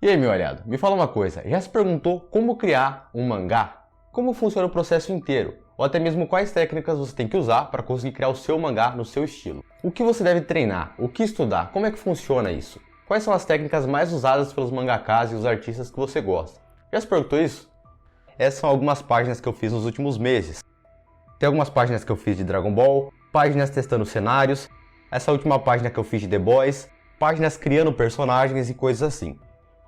E aí, meu aliado, me fala uma coisa, já se perguntou como criar um mangá? Como funciona o processo inteiro? Ou até mesmo quais técnicas você tem que usar para conseguir criar o seu mangá no seu estilo? O que você deve treinar? O que estudar? Como é que funciona isso? Quais são as técnicas mais usadas pelos mangakás e os artistas que você gosta? Já se perguntou isso? Essas são algumas páginas que eu fiz nos últimos meses. Tem algumas páginas que eu fiz de Dragon Ball, páginas testando cenários, essa última página que eu fiz de The Boys, páginas criando personagens e coisas assim.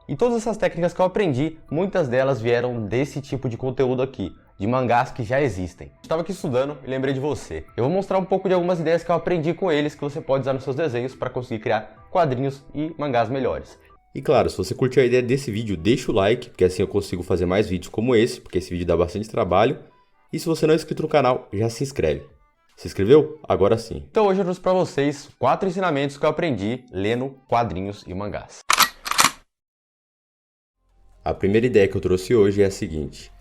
E todas essas técnicas que eu aprendi, muitas delas vieram desse tipo de conteúdo aqui, de mangás que já existem. Eu estava aqui estudando e lembrei de você. Eu vou mostrar um pouco de algumas ideias que eu aprendi com eles que você pode usar nos seus desenhos para conseguir criar quadrinhos e mangás melhores. E claro, se você curtiu a ideia desse vídeo, deixa o like, porque assim eu consigo fazer mais vídeos como esse, porque esse vídeo dá bastante trabalho. E se você não é inscrito no canal, já se inscreve. Se inscreveu? Agora sim. Então hoje eu trouxe para vocês 4 ensinamentos que eu aprendi lendo quadrinhos e mangás. A primeira ideia que eu trouxe hoje é a seguinte: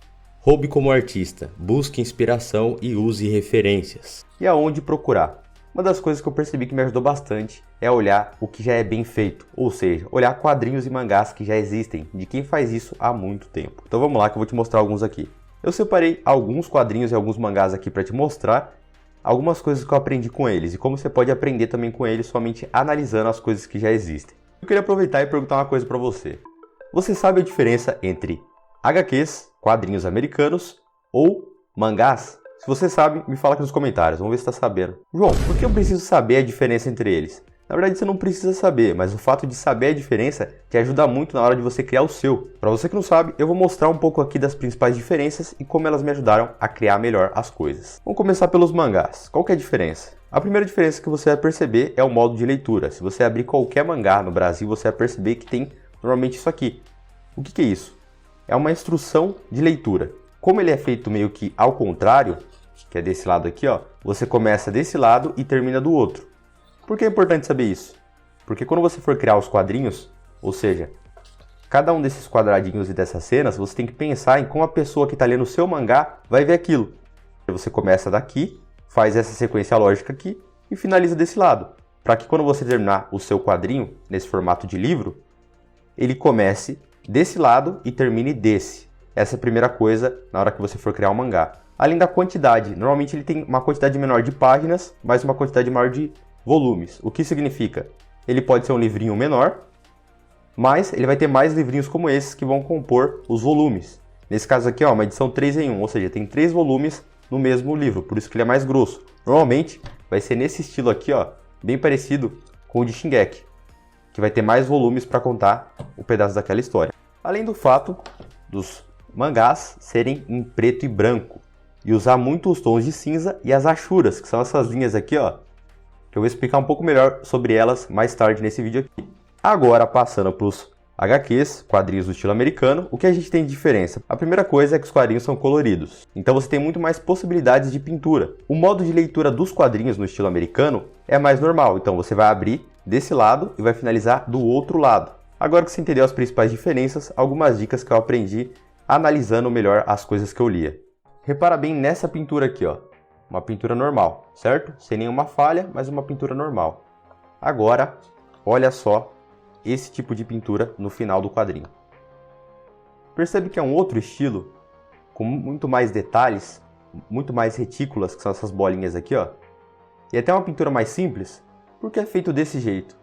roube como artista, busque inspiração e use referências. E aonde procurar? Uma das coisas que eu percebi que me ajudou bastante é olhar o que já é bem feito, ou seja, olhar quadrinhos e mangás que já existem, de quem faz isso há muito tempo. Então vamos lá que eu vou te mostrar alguns aqui. Eu separei alguns quadrinhos e alguns mangás aqui para te mostrar algumas coisas que eu aprendi com eles e como você pode aprender também com eles somente analisando as coisas que já existem. Eu queria aproveitar e perguntar uma coisa para você. Você sabe a diferença entre HQs, quadrinhos americanos, ou mangás? Se você sabe, me fala aqui nos comentários, vamos ver se está sabendo. João, por que eu preciso saber a diferença entre eles? Na verdade você não precisa saber, mas o fato de saber a diferença te ajuda muito na hora de você criar o seu. Para você que não sabe, eu vou mostrar um pouco aqui das principais diferenças e como elas me ajudaram a criar melhor as coisas. Vamos começar pelos mangás. Qual que é a diferença? A primeira diferença que você vai perceber é o modo de leitura. Se você abrir qualquer mangá no Brasil, você vai perceber que tem normalmente isso aqui. O que é isso? É uma instrução de leitura. Como ele é feito meio que ao contrário, que é desse lado aqui, ó, você começa desse lado e termina do outro. Por que é importante saber isso? Porque quando você for criar os quadrinhos, ou seja, cada um desses quadradinhos e dessas cenas, você tem que pensar em como a pessoa que está lendo o seu mangá vai ver aquilo. Você começa daqui, faz essa sequência lógica aqui e finaliza desse lado. Para que quando você terminar o seu quadrinho, nesse formato de livro, ele comece desse lado e termine desse. Essa é a primeira coisa na hora que você for criar um mangá. Além da quantidade, normalmente ele tem uma quantidade menor de páginas, mas uma quantidade maior de volumes. O que significa? Ele pode ser um livrinho menor, mas ele vai ter mais livrinhos como esses que vão compor os volumes. Nesse caso aqui, ó, uma edição 3 em 1, ou seja, tem 3 volumes no mesmo livro, por isso que ele é mais grosso. Normalmente vai ser nesse estilo aqui, ó, bem parecido com o de Shingeki, que vai ter mais volumes para contar o pedaço daquela história. Além do fato dos mangás serem em preto e branco e usar muito os tons de cinza e as achuras, que são essas linhas aqui, ó, que eu vou explicar um pouco melhor sobre elas mais tarde nesse vídeo aqui. Agora, passando para os HQs, quadrinhos do estilo americano, o que a gente tem de diferença? A primeira coisa é que os quadrinhos são coloridos, então você tem muito mais possibilidades de pintura. O modo de leitura dos quadrinhos no estilo americano é mais normal, então você vai abrir desse lado e vai finalizar do outro lado. Agora que você entendeu as principais diferenças, algumas dicas que eu aprendi analisando melhor as coisas que eu lia. Repara bem nessa pintura aqui, ó. Uma pintura normal, certo? Sem nenhuma falha, mas uma pintura normal. Agora, olha só esse tipo de pintura no final do quadrinho. Percebe que é um outro estilo, com muito mais detalhes, muito mais retículas, que são essas bolinhas aqui, ó. E até uma pintura mais simples, porque é feito desse jeito.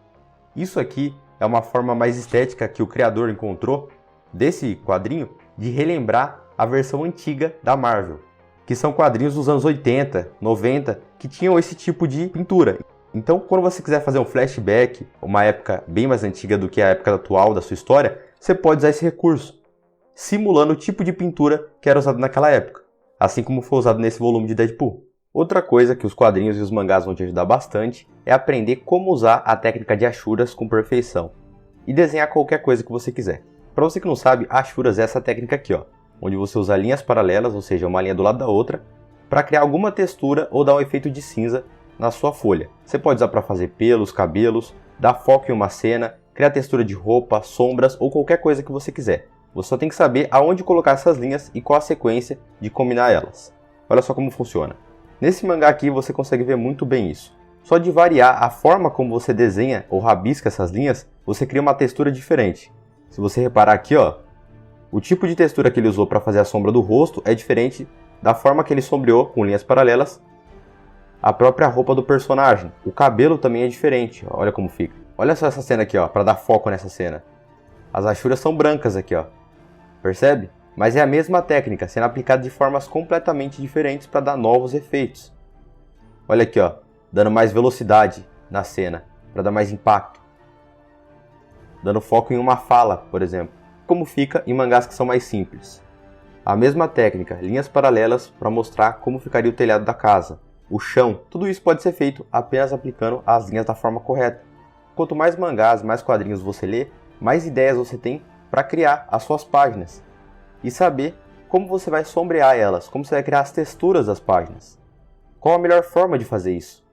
Isso aqui é uma forma mais estética que o criador encontrou desse quadrinho de relembrar a versão antiga da Marvel, que são quadrinhos dos anos 80, 90, que tinham esse tipo de pintura. Então, quando você quiser fazer um flashback, uma época bem mais antiga do que a época atual da sua história, você pode usar esse recurso, simulando o tipo de pintura que era usado naquela época, assim como foi usado nesse volume de Deadpool. Outra coisa que os quadrinhos e os mangás vão te ajudar bastante é aprender como usar a técnica de achuras com perfeição e desenhar qualquer coisa que você quiser. Para você que não sabe, achuras é essa técnica aqui, ó, onde você usa linhas paralelas, ou seja, uma linha do lado da outra, para criar alguma textura ou dar um efeito de cinza na sua folha. Você pode usar para fazer pelos, cabelos, dar foco em uma cena, criar textura de roupa, sombras ou qualquer coisa que você quiser. Você só tem que saber aonde colocar essas linhas e qual a sequência de combinar elas. Olha só como funciona. Nesse mangá aqui você consegue ver muito bem isso. Só de variar a forma como você desenha ou rabisca essas linhas, você cria uma textura diferente. Se você reparar aqui, ó, o tipo de textura que ele usou para fazer a sombra do rosto é diferente da forma que ele sombreou com linhas paralelas a própria roupa do personagem. O cabelo também é diferente, ó, olha como fica. Olha só essa cena aqui, ó, para dar foco nessa cena. As achuras são brancas aqui, ó. Percebe? Mas é a mesma técnica, sendo aplicada de formas completamente diferentes para dar novos efeitos. Olha aqui, ó, dando mais velocidade na cena, para dar mais impacto. Dando foco em uma fala, por exemplo. Como fica em mangás que são mais simples. A mesma técnica, linhas paralelas para mostrar como ficaria o telhado da casa, o chão. Tudo isso pode ser feito apenas aplicando as linhas da forma correta. Quanto mais mangás, mais quadrinhos você lê, mais ideias você tem para criar as suas páginas. E saber como você vai sombrear elas, como você vai criar as texturas das páginas. Qual a melhor forma de fazer isso?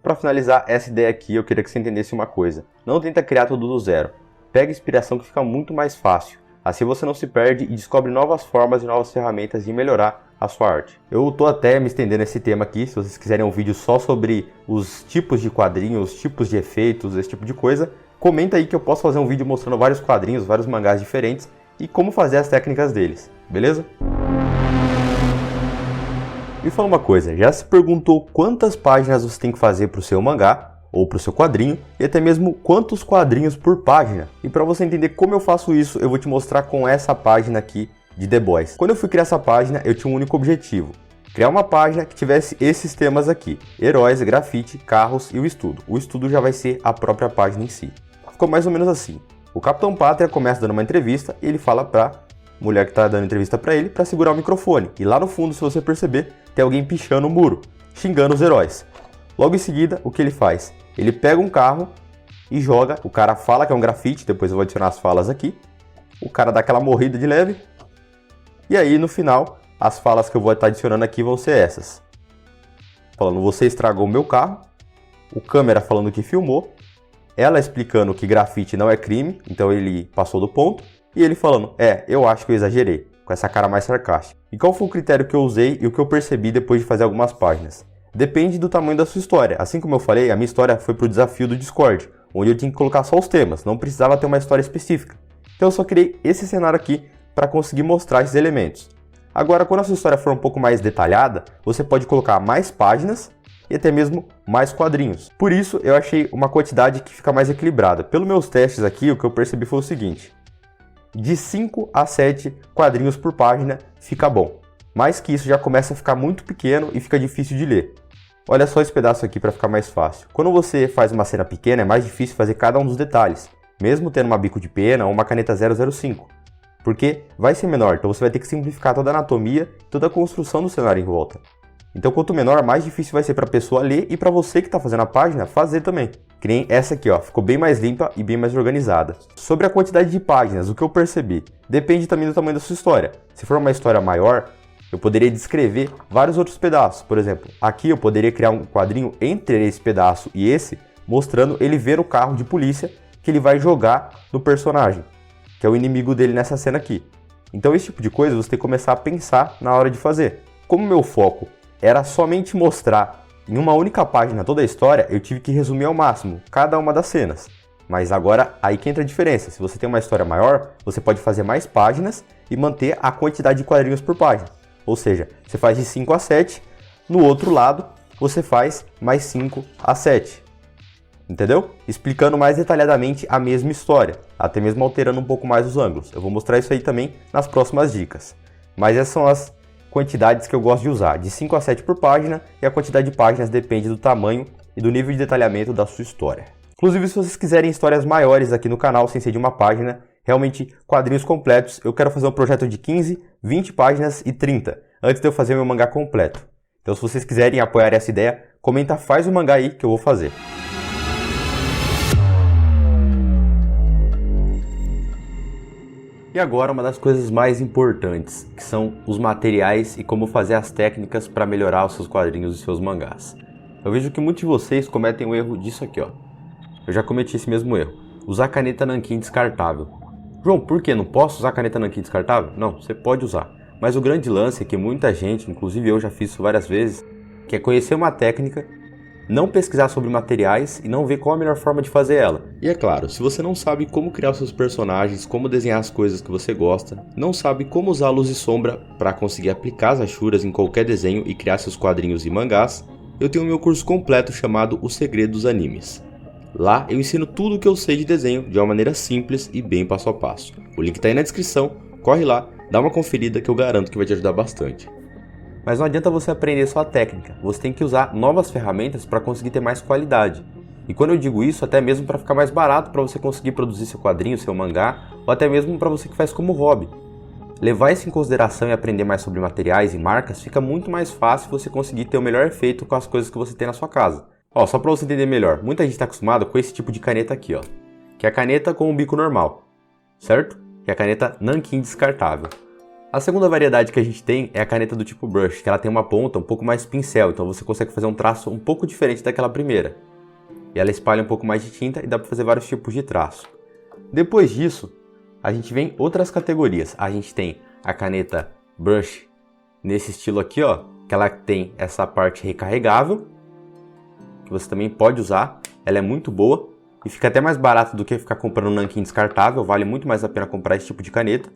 Para finalizar essa ideia aqui, eu queria que você entendesse uma coisa. Não tenta criar tudo do zero. Pega inspiração que fica muito mais fácil. Assim você não se perde e descobre novas formas e novas ferramentas de melhorar a sua arte. Eu tô até me estendendo nesse tema aqui, se vocês quiserem um vídeo só sobre os tipos de quadrinhos, os tipos de efeitos, esse tipo de coisa, comenta aí que eu posso fazer um vídeo mostrando vários quadrinhos, vários mangás diferentes e como fazer as técnicas deles, beleza? Me fala uma coisa, já se perguntou quantas páginas você tem que fazer para o seu mangá ou para o seu quadrinho e até mesmo quantos quadrinhos por página? E para você entender como eu faço isso, eu vou te mostrar com essa página aqui de The Boys. Quando eu fui criar essa página, eu tinha um único objetivo: criar uma página que tivesse esses temas aqui: heróis, grafite, carros e o estudo. O estudo já vai ser a própria página em si. Ficou mais ou menos assim. O Capitão Pátria começa dando uma entrevista e ele fala pra mulher que tá dando entrevista pra ele pra segurar o microfone. E lá no fundo, se você perceber, tem alguém pichando o muro, xingando os heróis. Logo em seguida, o que ele faz? Ele pega um carro e joga, o cara fala que é um grafite, depois eu vou adicionar as falas aqui. O cara dá aquela morrida de leve. E aí, no final, as falas que eu vou estar adicionando aqui vão ser essas. Falando, você estragou o meu carro. O câmera falando que filmou. Ela explicando que grafite não é crime, então ele passou do ponto. E ele falando, eu acho que eu exagerei, com essa cara mais sarcástica. E qual foi o critério que eu usei e o que eu percebi depois de fazer algumas páginas? Depende do tamanho da sua história. Assim como eu falei, a minha história foi pro desafio do Discord, onde eu tinha que colocar só os temas, não precisava ter uma história específica. Então eu só criei esse cenário aqui para conseguir mostrar esses elementos. Agora, quando a sua história for um pouco mais detalhada, você pode colocar mais páginas e até mesmo mais quadrinhos. Por isso, eu achei uma quantidade que fica mais equilibrada. Pelos meus testes aqui, o que eu percebi foi o seguinte: de 5 a 7 quadrinhos por página fica bom. Mais que isso já começa a ficar muito pequeno e fica difícil de ler. Olha só esse pedaço aqui para ficar mais fácil. Quando você faz uma cena pequena, é mais difícil fazer cada um dos detalhes, mesmo tendo uma bico de pena ou uma caneta 005. Porque vai ser menor, então você vai ter que simplificar toda a anatomia, toda a construção do cenário em volta. Então quanto menor, mais difícil vai ser para a pessoa ler e para você que está fazendo a página fazer também. Que nem essa aqui, ó, ficou bem mais limpa e bem mais organizada. Sobre a quantidade de páginas, o que eu percebi? Depende também do tamanho da sua história. Se for uma história maior, eu poderia descrever vários outros pedaços. Por exemplo, aqui eu poderia criar um quadrinho entre esse pedaço e esse, mostrando ele ver o carro de polícia que ele vai jogar no personagem, que é o inimigo dele nessa cena aqui. Então esse tipo de coisa você tem que começar a pensar na hora de fazer. Como meu foco era somente mostrar em uma única página toda a história, eu tive que resumir ao máximo cada uma das cenas. Mas agora, aí que entra a diferença. Se você tem uma história maior, você pode fazer mais páginas e manter a quantidade de quadrinhos por página. Ou seja, você faz de 5 a 7, no outro lado, você faz mais 5 a 7. Entendeu? Explicando mais detalhadamente a mesma história, até mesmo alterando um pouco mais os ângulos. Eu vou mostrar isso aí também nas próximas dicas. Mas essas são as quantidades que eu gosto de usar, de 5 a 7 por página, e a quantidade de páginas depende do tamanho e do nível de detalhamento da sua história. Inclusive, se vocês quiserem histórias maiores aqui no canal, sem ser de uma página, realmente quadrinhos completos, eu quero fazer um projeto de 15, 20 páginas e 30, antes de eu fazer meu mangá completo. Então, se vocês quiserem apoiar essa ideia, comenta, faz o mangá aí que eu vou fazer. E agora uma das coisas mais importantes, que são os materiais e como fazer as técnicas para melhorar os seus quadrinhos e seus mangás. Eu vejo que muitos de vocês cometem o erro disso aqui, ó. Eu já cometi esse mesmo erro. Usar caneta nanquim descartável. João, por que? Não posso usar caneta nanquim descartável? Não, você pode usar. Mas o grande lance é que muita gente, inclusive eu já fiz isso várias vezes, que é conhecer uma técnica não pesquisar sobre materiais e não ver qual a melhor forma de fazer ela. E é claro, se você não sabe como criar os seus personagens, como desenhar as coisas que você gosta, não sabe como usar luz e sombra para conseguir aplicar as achuras em qualquer desenho e criar seus quadrinhos e mangás, eu tenho meu curso completo chamado O Segredo dos Animes. Lá eu ensino tudo o que eu sei de desenho de uma maneira simples e bem passo a passo. O link tá aí na descrição, corre lá, dá uma conferida que eu garanto que vai te ajudar bastante. Mas não adianta você aprender só a técnica, você tem que usar novas ferramentas para conseguir ter mais qualidade. E quando eu digo isso, até mesmo para ficar mais barato para você conseguir produzir seu quadrinho, seu mangá, ou até mesmo para você que faz como hobby. Levar isso em consideração e aprender mais sobre materiais e marcas fica muito mais fácil você conseguir ter o melhor efeito com as coisas que você tem na sua casa. Ó, só para você entender melhor, muita gente está acostumada com esse tipo de caneta aqui, ó, que é a caneta com o bico normal, certo? Que é a caneta nanquim descartável. A segunda variedade que a gente tem é a caneta do tipo brush, que ela tem uma ponta um pouco mais pincel, então você consegue fazer um traço um pouco diferente daquela primeira. E ela espalha um pouco mais de tinta e dá para fazer vários tipos de traço. Depois disso, a gente vem outras categorias. A gente tem a caneta brush nesse estilo aqui, ó, que ela tem essa parte recarregável, que você também pode usar, ela é muito boa e fica até mais barato do que ficar comprando um nanquim descartável, vale muito mais a pena comprar esse tipo de caneta.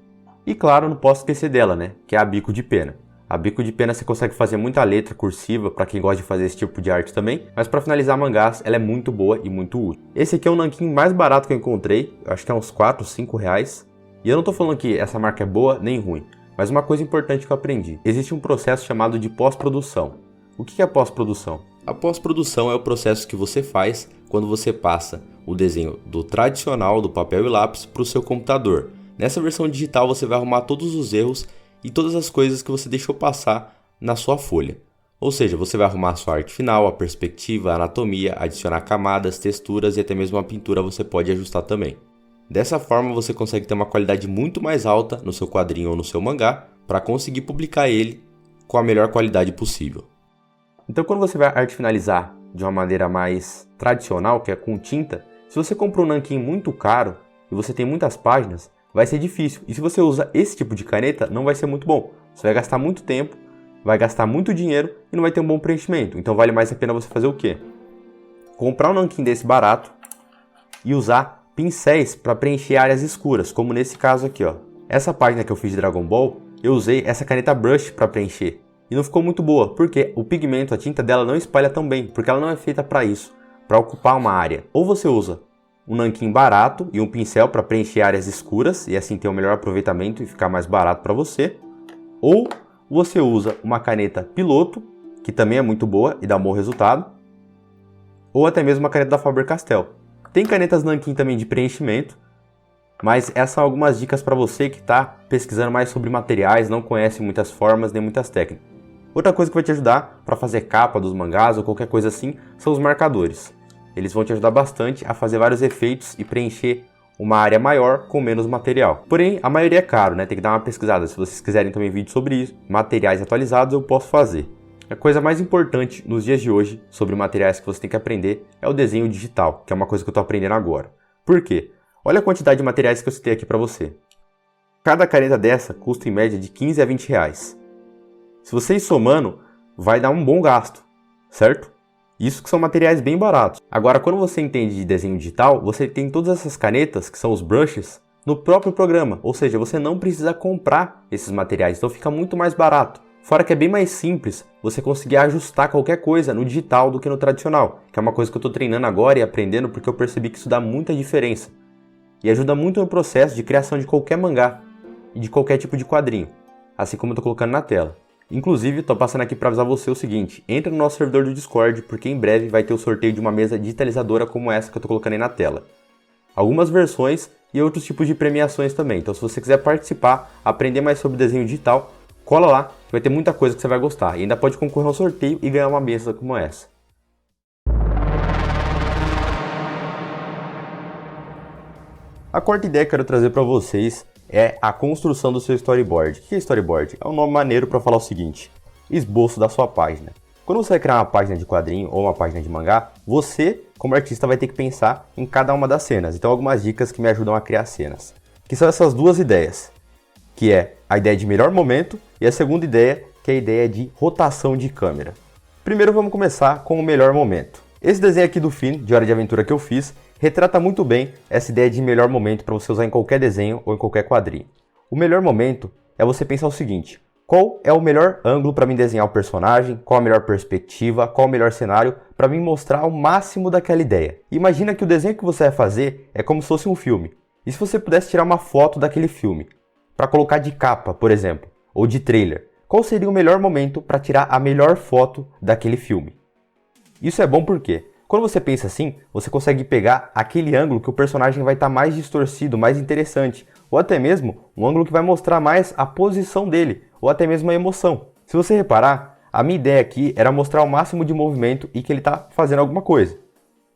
E claro, não posso esquecer dela, né? Que é a bico de pena. A bico de pena você consegue fazer muita letra cursiva para quem gosta de fazer esse tipo de arte também, mas para finalizar mangás, ela é muito boa e muito útil. Esse aqui é o nanquim mais barato que eu encontrei, acho que é uns 4, 5 reais. E eu não tô falando que essa marca é boa nem ruim, mas uma coisa importante que eu aprendi. Existe um processo chamado de pós-produção. O que é pós-produção? A pós-produção é o processo que você faz quando você passa o desenho do tradicional, do papel e lápis, para o seu computador. Nessa versão digital você vai arrumar todos os erros e todas as coisas que você deixou passar na sua folha. Ou seja, você vai arrumar a sua arte final, a perspectiva, a anatomia, adicionar camadas, texturas e até mesmo a pintura você pode ajustar também. Dessa forma você consegue ter uma qualidade muito mais alta no seu quadrinho ou no seu mangá para conseguir publicar ele com a melhor qualidade possível. Então quando você vai arte finalizar de uma maneira mais tradicional, que é com tinta, se você compra um nanquim muito caro e você tem muitas páginas, vai ser difícil. E se você usa esse tipo de caneta, não vai ser muito bom. Você vai gastar muito tempo, vai gastar muito dinheiro e não vai ter um bom preenchimento. Então vale mais a pena você fazer o quê? Comprar um nanquim desse barato e usar pincéis para preencher áreas escuras, como nesse caso aqui, ó. Essa página que eu fiz de Dragon Ball, eu usei essa caneta brush para preencher. E não ficou muito boa, porque o pigmento, a tinta dela não espalha tão bem, porque ela não é feita para isso, para ocupar uma área. Ou você usa um nanquim barato e um pincel para preencher áreas escuras e assim ter um melhor aproveitamento e ficar mais barato para você. Ou você usa uma caneta piloto, que também é muito boa e dá um bom resultado. Ou até mesmo uma caneta da Faber-Castell. Tem canetas nanquim também de preenchimento, mas essas são algumas dicas para você que está pesquisando mais sobre materiais, não conhece muitas formas nem muitas técnicas. Outra coisa que vai te ajudar para fazer capa dos mangás ou qualquer coisa assim são os marcadores. Eles vão te ajudar bastante a fazer vários efeitos e preencher uma área maior com menos material. Porém, a maioria é caro, né? Tem que dar uma pesquisada. Se vocês quiserem também vídeo sobre isso, materiais atualizados, eu posso fazer. A coisa mais importante nos dias de hoje sobre materiais que você tem que aprender é o desenho digital, que é uma coisa que eu estou aprendendo agora. Por quê? Olha a quantidade de materiais que eu citei aqui para você. Cada caneta dessa custa em média de 15 a 20 reais. Se você ir somando, vai dar um bom gasto, certo? Isso que são materiais bem baratos. Agora, quando você entende de desenho digital, você tem todas essas canetas, que são os brushes, no próprio programa. Ou seja, você não precisa comprar esses materiais, então fica muito mais barato. Fora que é bem mais simples você conseguir ajustar qualquer coisa no digital do que no tradicional, que é uma coisa que eu estou treinando agora e aprendendo porque eu percebi que isso dá muita diferença. E ajuda muito no processo de criação de qualquer mangá e de qualquer tipo de quadrinho, assim como eu estou colocando na tela. Inclusive, estou passando aqui para avisar você o seguinte, entra no nosso servidor do Discord, porque em breve vai ter o sorteio de uma mesa digitalizadora como essa que eu estou colocando aí na tela. Algumas versões e outros tipos de premiações também, então se você quiser participar, aprender mais sobre desenho digital, cola lá, que vai ter muita coisa que você vai gostar. E ainda pode concorrer ao sorteio e ganhar uma mesa como essa. A quarta ideia que eu quero trazer para vocês é a construção do seu storyboard. O que é storyboard? É um nome maneiro para falar o seguinte: esboço da sua página. Quando você vai criar uma página de quadrinho ou uma página de mangá, você, como artista, vai ter que pensar em cada uma das cenas. Então, algumas dicas que me ajudam a criar cenas. Que são essas duas ideias, que é a ideia de melhor momento e a segunda ideia, que é a ideia de rotação de câmera. Primeiro vamos começar com o melhor momento. Esse desenho aqui do Finn, de Hora de Aventura que eu fiz, retrata muito bem essa ideia de melhor momento para você usar em qualquer desenho ou em qualquer quadrinho. O melhor momento é você pensar o seguinte: qual é o melhor ângulo para mim desenhar o personagem, qual a melhor perspectiva, qual o melhor cenário para mim mostrar o máximo daquela ideia. Imagina que o desenho que você vai fazer é como se fosse um filme. E se você pudesse tirar uma foto daquele filme, para colocar de capa, por exemplo, ou de trailer, qual seria o melhor momento para tirar a melhor foto daquele filme? Isso é bom porque, quando você pensa assim, você consegue pegar aquele ângulo que o personagem vai estar mais distorcido, mais interessante, ou até mesmo um ângulo que vai mostrar mais a posição dele, ou até mesmo a emoção. Se você reparar, a minha ideia aqui era mostrar o máximo de movimento e que ele está fazendo alguma coisa,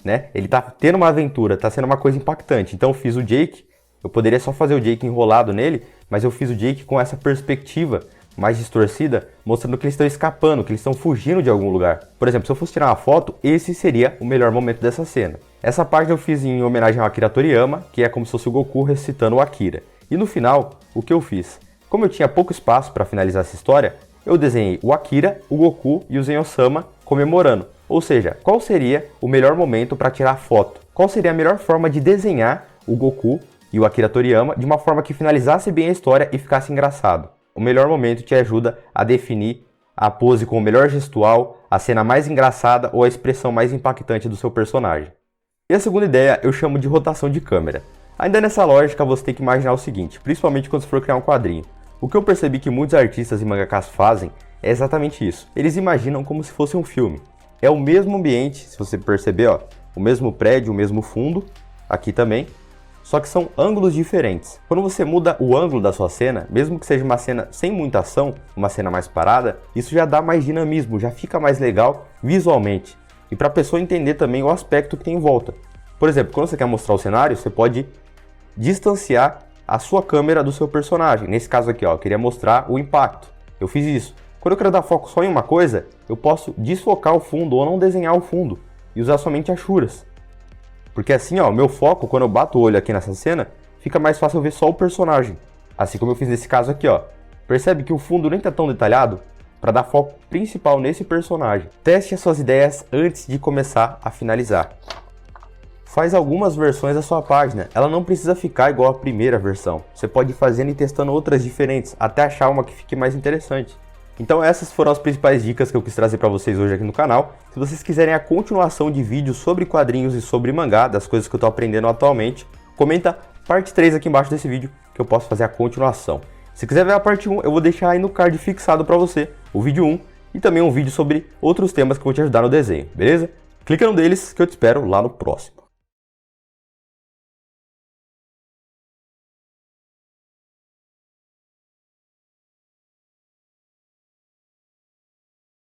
né? Ele está tendo uma aventura, está sendo uma coisa impactante. Então eu fiz o Jake, eu poderia só fazer o Jake enrolado nele, mas eu fiz o Jake com essa perspectiva mais distorcida, mostrando que eles estão escapando, que eles estão fugindo de algum lugar. Por exemplo, se eu fosse tirar uma foto, esse seria o melhor momento dessa cena. Essa parte eu fiz em homenagem ao Akira Toriyama, que é como se fosse o Goku recitando o Akira. E no final, o que eu fiz? Como eu tinha pouco espaço para finalizar essa história, eu desenhei o Akira, o Goku e o Zen-Osama comemorando. Ou seja, qual seria o melhor momento para tirar foto? Qual seria a melhor forma de desenhar o Goku e o Akira Toriyama de uma forma que finalizasse bem a história e ficasse engraçado? O melhor momento te ajuda a definir a pose com o melhor gestual, a cena mais engraçada ou a expressão mais impactante do seu personagem. E a segunda ideia eu chamo de rotação de câmera. Ainda nessa lógica você tem que imaginar o seguinte, principalmente quando você for criar um quadrinho. O que eu percebi que muitos artistas e mangakas fazem é exatamente isso. Eles imaginam como se fosse um filme. É o mesmo ambiente, se você perceber, ó, o mesmo prédio, o mesmo fundo, aqui também, só que são ângulos diferentes. Quando você muda o ângulo da sua cena, mesmo que seja uma cena sem muita ação, uma cena mais parada, isso já dá mais dinamismo, já fica mais legal visualmente. E para a pessoa entender também o aspecto que tem em volta. Por exemplo, quando você quer mostrar o cenário, você pode distanciar a sua câmera do seu personagem. Nesse caso aqui, ó, eu queria mostrar o impacto. Eu fiz isso. Quando eu quero dar foco só em uma coisa, eu posso desfocar o fundo ou não desenhar o fundo e usar somente achuras. Porque assim, ó, o meu foco, quando eu bato o olho aqui nessa cena, fica mais fácil eu ver só o personagem. Assim como eu fiz nesse caso aqui, ó. Percebe que o fundo nem tá tão detalhado para dar foco principal nesse personagem. Teste as suas ideias antes de começar a finalizar. Faz algumas versões da sua página, ela não precisa ficar igual a primeira versão. Você pode ir fazendo e testando outras diferentes, até achar uma que fique mais interessante. Então essas foram as principais dicas que eu quis trazer para vocês hoje aqui no canal. Se vocês quiserem a continuação de vídeos sobre quadrinhos e sobre mangá, das coisas que eu estou aprendendo atualmente, comenta parte 3 aqui embaixo desse vídeo que eu posso fazer a continuação. Se quiser ver a parte 1, eu vou deixar aí no card fixado para você o vídeo 1 e também um vídeo sobre outros temas que vão te ajudar no desenho, beleza? Clica num deles que eu te espero lá no próximo.